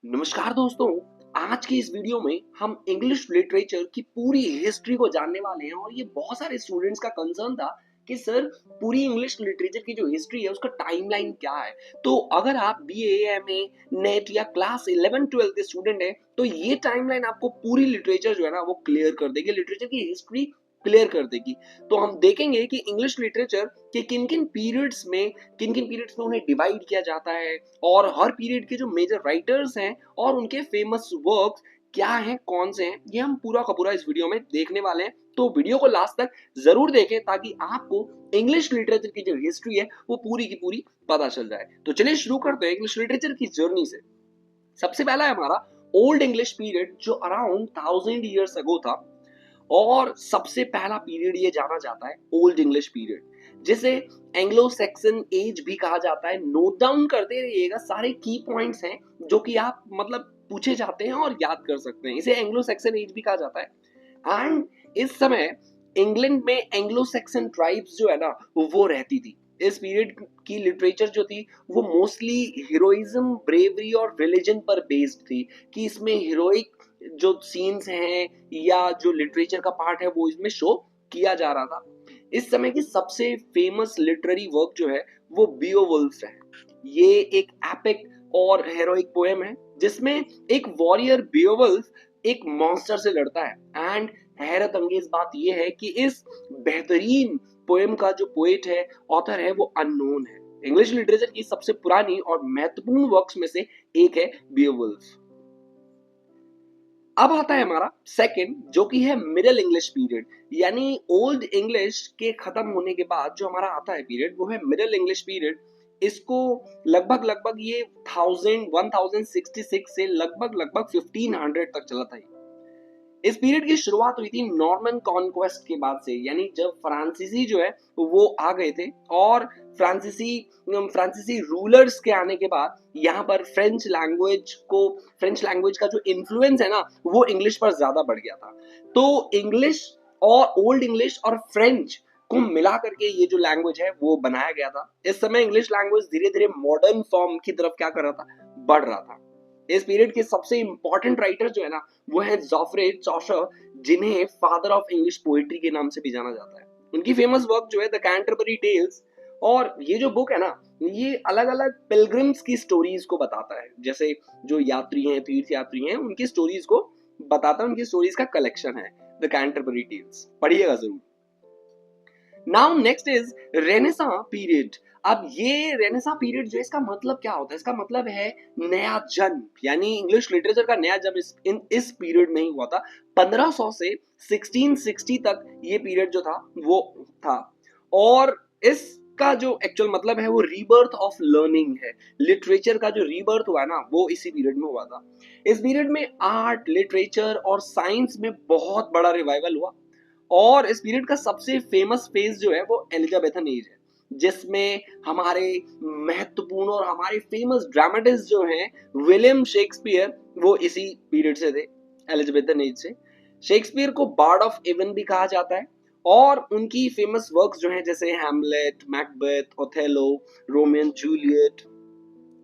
नमस्कार दोस्तों। आज की इस वीडियो में हम इंग्लिश लिटरेचर की पूरी हिस्ट्री को जानने वाले हैं और ये बहुत सारे स्टूडेंट्स का कंसर्न था कि सर पूरी इंग्लिश लिटरेचर की जो हिस्ट्री है उसका टाइमलाइन क्या है। तो अगर आप बीए, एमए, नेट या क्लास 11 12 के स्टूडेंट हैं तो ये टाइमलाइन आपको पूरी लिटरेचर जो है ना वो क्लियर कर देगी, लिटरेचर की हिस्ट्री क्लियर कर देगी। तो हम देखेंगे कि इंग्लिश लिटरेचर के किन-किन पीरियड्स में उन्हें डिवाइड किया जाता है और हर पीरियड के जो मेजर राइटर्स हैं और उनके फेमस वर्क्स क्या हैं, कौन से हैं, ये हम पूरा का पूरा इस वीडियो में देखने वाले हैं। तो वीडियो को लास्ट तक जरूर देखें ताकि आपको इंग्लिश लिटरेचर की जो हिस्ट्री है वो पूरी की पूरी पता चल जाए। तो चलिए शुरू करते हैं इंग्लिश लिटरेचर की जर्नी से। सबसे पहला है हमारा ओल्ड इंग्लिश पीरियड जो अराउंड 1000 ईयर्स अगो था और सबसे पहला पीरियड ये जाना जाता है ओल्ड इंग्लिश पीरियड, जिसे एंग्लो सैक्सन एज भी कहा जाता है। नोट डाउन करते रहिएगा, सारे की पॉइंट्स हैं जो कि आप मतलब पूछे जाते हैं और याद कर सकते हैं। इसे एंग्लो सैक्सन एज भी कहा जाता है। एंड इस समय इंग्लैंड में एंग्लो सैक्सन ट्राइब्स जो है ना वो रहती थी। इस पीरियड की लिटरेचर जो थी वो मोस्टली हीरोइज्म, ब्रेवरी और रिलीजन पर बेस्ड थी कि इसमें हीरोइक जो सीन्स हैं या जो लिटरेचर का पार्ट है वो इसमें शो किया जा रहा था। इस समय की सबसे फेमस लिटरेरी वर्क जो है वो बियोवुल्फ है। ये एक एपिक और हेरोइक पोएम है जिसमें एक वॉरियर बियोवुल्फ एक मॉन्स्टर से लड़ता है। एंड हैरत अंगेज बात यह है कि इस बेहतरीन पोएम का जो पोएट है, ऑथर है, वो अननोन है। इंग्लिश लिटरेचर की सबसे पुरानी और महत्वपूर्ण वर्क्स में से एक है बियोवुल्फ। अब आता है हमारा सेकंड जो कि है मिडिल इंग्लिश पीरियड, यानी ओल्ड इंग्लिश के खत्म होने के बाद जो हमारा आता है पीरियड वो है मिडिल इंग्लिश पीरियड। इसको लगभग ये 1066 से लगभग 1500 तक चला था। इस पीरियड की शुरुआत हुई थी नॉर्मन कॉन्क्वेस्ट के बाद से, यानी जब फ्रांसीसी जो है वो आ गए थे और फ्रांसीसी रूलर्स के आने के बाद यहाँ पर फ्रेंच लैंग्वेज का जो इन्फ्लुएंस है ना वो इंग्लिश पर ज्यादा बढ़ गया था। तो इंग्लिश और ओल्ड इंग्लिश और फ्रेंच को मिला करके ये जो लैंग्वेज है वो बनाया गया था। इस समय इंग्लिश लैंग्वेज धीरे धीरे मॉडर्न फॉर्म की तरफ क्या कर रहा था, बढ़ रहा था। इस पीरियड के सबसे इंपॉर्टेंट राइटर जो है ना वो है जॉफ्रे चौसर, जिन्हें फादर ऑफ इंग्लिश पोएट्री के नाम से भी जाना जाता है। उनकी फेमस वर्क जो है द कैंटरबरी टेल्स, और ये जो बुक है ना ये अलग अलग पिलग्रिम्स की स्टोरीज को बताता है। जैसे जो यात्री हैं, तीर्थ यात्री हैं, उनकी स्टोरीज को बताता है, उनकी स्टोरीज का कलेक्शन है द कैंटरबरी टेल्स, पढ़िएगा जरूर। Now next is renaissance period. अब ये रेनेसां पीरियड जो है इसका मतलब क्या होता है, इसका मतलब है नया जन्म, यानी इंग्लिश लिटरेचर का नया जन्म इस पीरियड में ही हुआ था। 1500 से 1660 तक ये पीरियड जो था वो था। और इसका जो एक्चुअल मतलब है वो रीबर्थ ऑफ लर्निंग है। लिटरेचर का जो रीबर्थ हुआ है ना वो इसी पीरियड में हुआ था। इस पीरियड में आर्ट, लिटरेचर और साइंस में बहुत बड़ा रिवाइवल हुआ। और इस पीरियड का सबसे फेमस फेज जो है वो एलिजाबेथन एज है, जिसमें हमारे महत्वपूर्ण और हमारे फेमस ड्रामेटिस्ट जो हैं विलियम शेक्सपियर, वो इसी पीरियड से थे, एलिजाबेथन एज से। शेक्सपियर को बार्ड ऑफ एवन भी कहा जाता है और उनकी फेमस वर्क्स जो हैं जैसे Hamlet, Macbeth, Othello, Romeo and Juliet,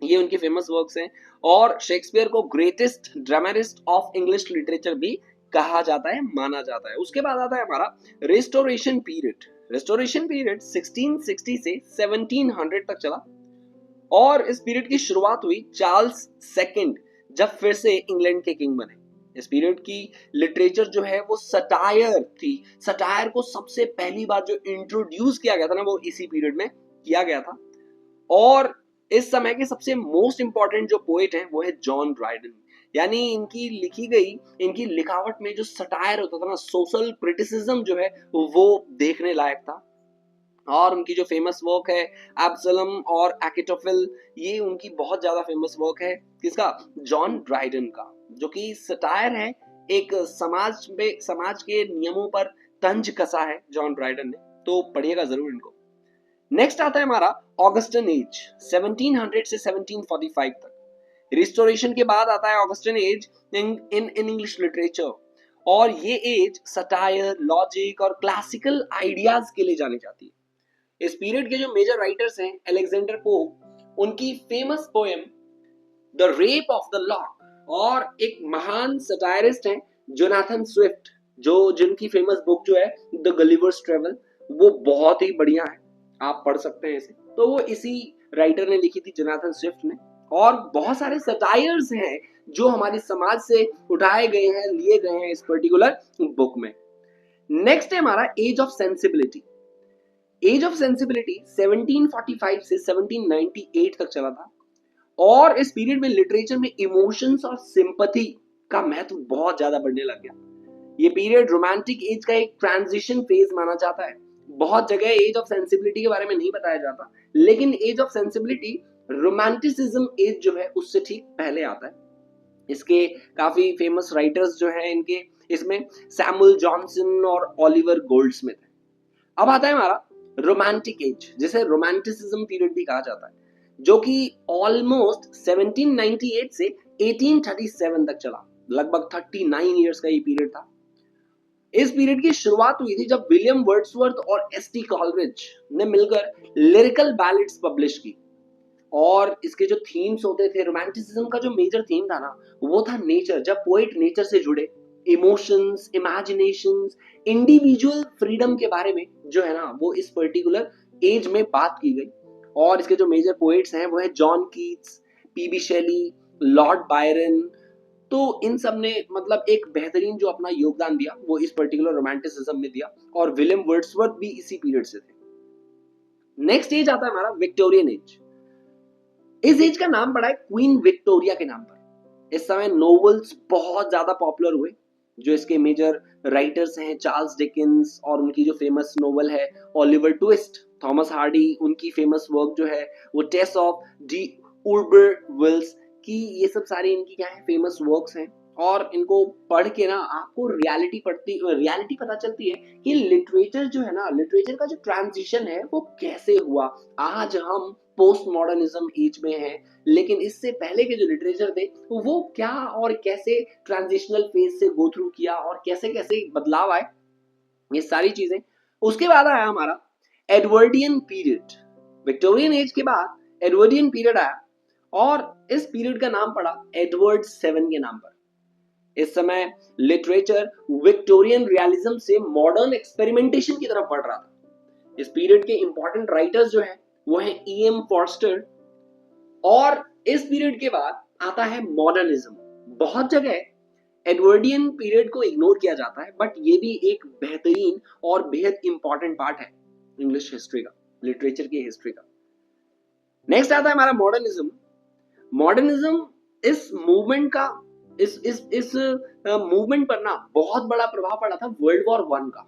ये उनकी फेमस वर्क्स हैं। और शेक्सपियर को greatest dramatist of English literature भी कहा जाता है, माना जाता है। उसके बाद आता है हमारा रेस्टोरेशन पीरियड। रेस्टोरेशन पीरियड 1660 से 1700 तक चला और इस पीरियड की शुरुआत हुई चार्ल्स सेकंड जब फिर से इंग्लैंड के किंग बने। इस पीरियड की लिटरेचर जो है वो सटायर थी। सटायर को सबसे पहली बार जो इंट्रोड्यूस किया गया था ना वो इसी पीरियड में किया गया था। और इस समय के सबसे मोस्ट इंपॉर्टेंट जो पोएट हैं वो है जॉन ड्राइडन, यानी इनकी लिखी गई, इनकी लिखावट में जो सटायर होता था ना, सोशल क्रिटिसिज्म जो है वो देखने लायक था। और उनकी जो फेमस वर्क है एब्सलम और एकिटोफिल, ये उनकी बहुत ज्यादा फेमस वर्क है। किसका? जॉन ड्राइडन का, जो कि सटायर है, एक समाज के नियमों पर तंज कसा है जॉन ड्राइडन ने। तो पढ़िएगा जरूर इनको। नेक्स्ट आता है हमारा ऑगस्टन एज 1700 से 1745 तक। रिस्टोरेशन के बाद आता है Augustan age in English literature, और ये एज सटायर, लॉजिक और क्लासिकल आइडियाज के लिए जानी जाती है। इस पीरियड के जो मेजर राइटर्स हैं अलेक्जेंडर पोप, उनकी famous poem the rape of the lock और एक महान सटायरिस्ट हैं जोनाथन स्विफ्ट, जिनकी फेमस बुक जो है द गलिवर्स ट्रेवल, वो बहुत ही बढ़िया है, आप पढ़ सकते हैं इसे। तो वो इसी राइटर ने लिखी थी, जोनाथन स्विफ्ट ने। और बहुत सारे सटायर्स हैं जो हमारे समाज से उठाए गए हैं, लिए गए हैं इस पर्टिकुलर बुक में। नेक्स्ट है हमारा age of sensibility. Age of sensibility 1745 से 1798 तक चला था और इस पीरियड में लिटरेचर में इमोशंस और सिंपैथी का महत्व बहुत ज्यादा बढ़ने लग गया। ये पीरियड रोमांटिक एज का एक ट्रांजिशन फेज माना जाता है। बहुत जगह एज ऑफ सेंसिबिलिटी के बारे में नहीं बताया जाता, लेकिन age of sensibility romanticism age जो है उससे ठीक पहले आता है। इसके काफी फेमस राइटर्स जो हैं इनके इसमें सैमुअल जॉनसन और ओलिवर गोल्डस्मिथ है। अब आता है हमारा रोमांटिक एज, जिसे रोमांटिसिज्म पीरियड भी कहा जाता है, जो कि ऑलमोस्ट 1798 से 1837 तक चला। लगभग 39 इयर्स का ये पीरियड था। इस पीरियड की शुरुआत हुई थी जब विलियम वर्ड्सवर्थ और एस.टी. कॉलरिज ने मिलकर लिरिकल बैलेड्स पब्लिश की। और इसके जो थीम्स होते थे, रोमांटिसिज्म का जो मेजर थीम था ना, वो था नेचर। जब पोएट नेचर से जुड़े, इमोशंस, इमेजिनेशंस, इंडिविजुअल फ्रीडम के बारे में जो है ना, वो इस पर्टिकुलर एज में बात की गई। और इसके जो मेजर पोएट्स हैं वो है जॉन कीट्स, पीबी शेली, लॉर्ड बायरन। तो इन सब ने मतलब एक बेहतरीन जो अपना योगदान दिया वो इस पर्टिकुलर रोमांटिसिज्म में दिया, और विलियम वर्ड्सवर्थ भी इसी पीरियड से थे। नेक्स्ट एज आता है हमारा विक्टोरियन एज। इस एज का नाम पड़ा है क्वीन विक्टोरिया के नाम पर। इस समय नोवेल्स बहुत ज्यादा पॉपुलर हुए। जो इसके मेजर राइटर्स हैं चार्ल्स डिकेंस, और उनकी जो फेमस नोवेल है ओलिवर ट्विस्ट, थॉमस हार्डी, उनकी फेमस वर्क जो है वो टेस ऑफ डी उर्बरविल्स की, ये सब सारी इनकी क्या है फेमस वर्क्स हैं। और इनको पढ़ के ना आपको रियलिटी पता चलती है कि लिटरेचर जो है ना, लिटरेचर का जो ट्रांजिशन है वो कैसे हुआ। आज हम पोस्ट मॉडर्निज्म एज में हैं, लेकिन इससे पहले के जो लिटरेचर थे वो क्या और कैसे ट्रांजिशनल फेज से गो थ्रू किया और कैसे कैसे बदलाव आए, ये सारी चीजें। उसके बाद आया हमारा एडवर्डियन पीरियड। विक्टोरियन एज के बाद एडवर्डियन पीरियड आया और इस पीरियड का नाम पड़ा एडवर्ड सेवन के नाम पर। इस समय लिटरेचर विक्टोरियन रियलिज्म से मॉडर्न एक्सपेरिमेंटेशन की तरफ बढ़ रहा था। इस पीरियड के इंपॉर्टेंट राइटर्स जो हैं वो है E.M. फॉर्स्टर। और इस पीरियड के बाद आता है मॉडर्निज्म। बहुत जगह एडवर्डियन पीरियड को इग्नोर किया जाता है, बट ये भी एक बेहतरीन और बेहद इंपॉर्टेंट पार्ट है इंग्लिश हिस्ट्री का, लिटरेचर की हिस्ट्री का। नेक्स्ट आता है हमारा मॉडर्निज्म। मॉडर्निज्म इस मूवमेंट का इस मूवमेंट पर ना बहुत बड़ा प्रभाव पड़ा था वर्ल्ड वॉर 1 का।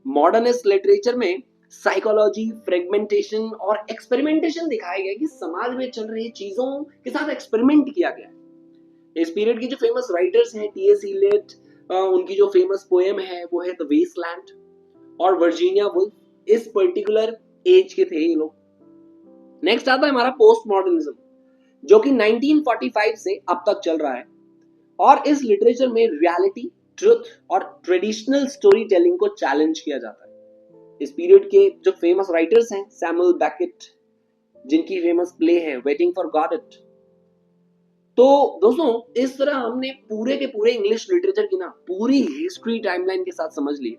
मॉडर्निस्ट लिटरेचर में साइकोलॉजी, फ्रेगमेंटेशन और एक्सपेरिमेंटेशन दिखाया गया कि समाज में चल रही चीजों के साथ एक्सपेरिमेंट किया गया। इस पीरियड की जो फेमस राइटर्स हैं T.S. Eliot, उनकी जो फेमस पोएम है वो है द वेस्टलैंड, और वर्जीनिया वुल्फ इस पर्टिकुलर एज के थे ये लोग। नेक्स्ट आता है हमारा पोस्ट मॉडर्निज्म, जो कि 1945 से अब तक चल रहा है। और इस लिटरेचर में रियलिटी, ट्रुथ और ट्रेडिशनल स्टोरी टेलिंग को चैलेंज किया जाता है। इस पीरियड के जो फेमस राइटर्स हैं सैमुअल बेकेट, जिनकी फेमस प्ले है वेटिंग फॉर गॉडेट। तो दोस्तों इस तरह हमने पूरे के पूरे इंग्लिश लिटरेचर की ना पूरी हिस्ट्री टाइमलाइन के साथ समझ ली।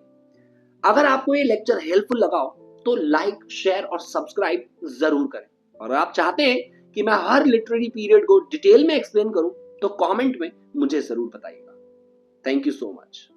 अगर आपको ये लेक्चर हेल्पफुल लगा हो तो लाइक, शेयर और सब्सक्राइब जरूर करें। और आप चाहते हैं कि मैं हर लिटरेरी पीरियड को डिटेल में एक्सप्लेन करूं तो कमेंट में मुझे जरूर बताइएगा। Thank you so much.